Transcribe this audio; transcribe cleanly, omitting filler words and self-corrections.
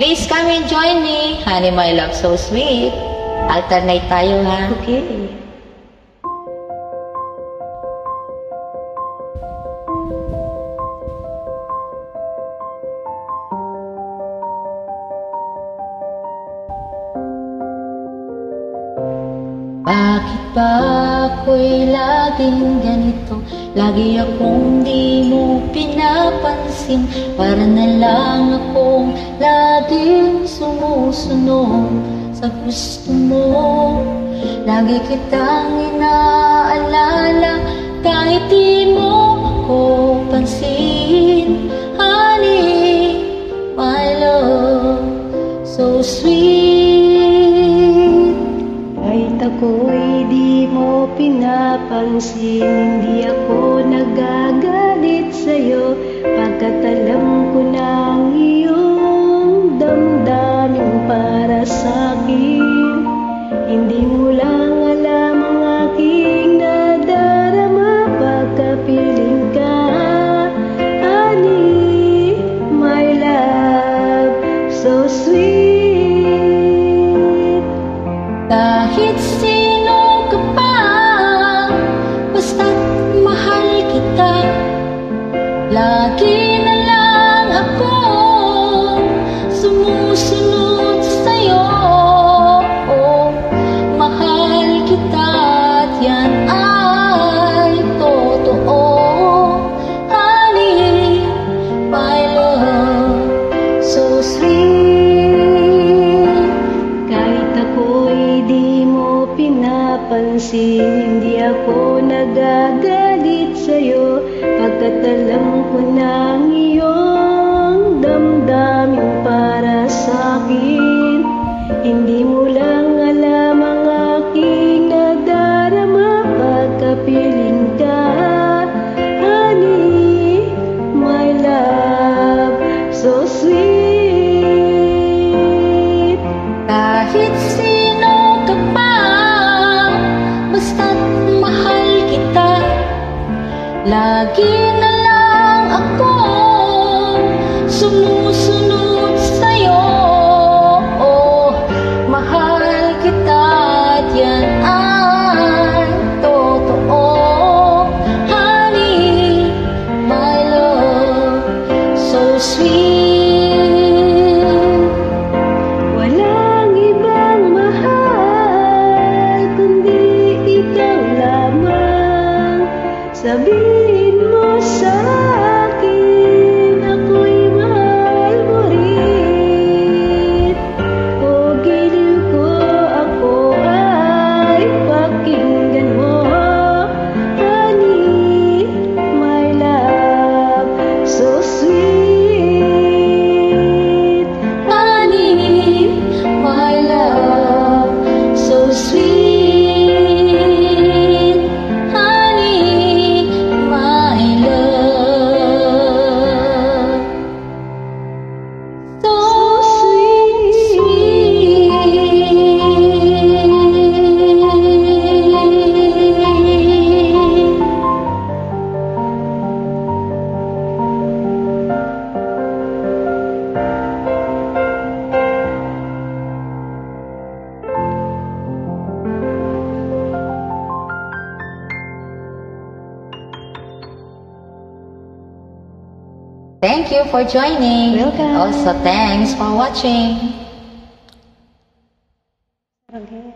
Please come and join me. Honey, my love, so sweet. Alternate tayo, ha? Okay. Bakit ba ako'y laging ganito? Lagi akong di mo pinapansin. Para na lang akong laging sumusunod sa gusto mo. Lagi kitang inaalala kahit di mo ko pansin. Honey, my love, so sweet. Kahit ako'y di mo pinapansin, hindi ako nagagalit sa'yo, pagkat alam ko na ang iyong damdamin para sa'kin. Hindi mo lang alam ang aking nadarama pagkapiling ka. Honey, my love, so sweet. Kahit sino ka pa, basta't mahal kita. Lagi na lang ako sumusunod sa'yo. Oh, mahal kita at yan ay totoo. Honey, my love, so sweet. Pinapansin, hindi ako nagagalit sa'yo, pagkat alam ko na ang iyong damdamin para sa'kin. Hindi mo lang alam ang aking nadarama pagkapiling ka. Honey, my love, so sweet. Kahit sino ka pa, basta't mahal kita. Lagi na lang ako sumusunod sa'yo. Oh, mahal kita at yan ay totoo. Honey, my love, so sweet. Walang ibang mahal kundi ikaw lamang. Sabihin mo sa akin, ako'y mahal mo rin. O giliw ko, ako ay pakinggan mo. Honey, my love, so sweet. Honey, my love, so sweet. Honey, my love, so sweet. Thank you for joining. Welcome. Also, thanks for watching. Okay.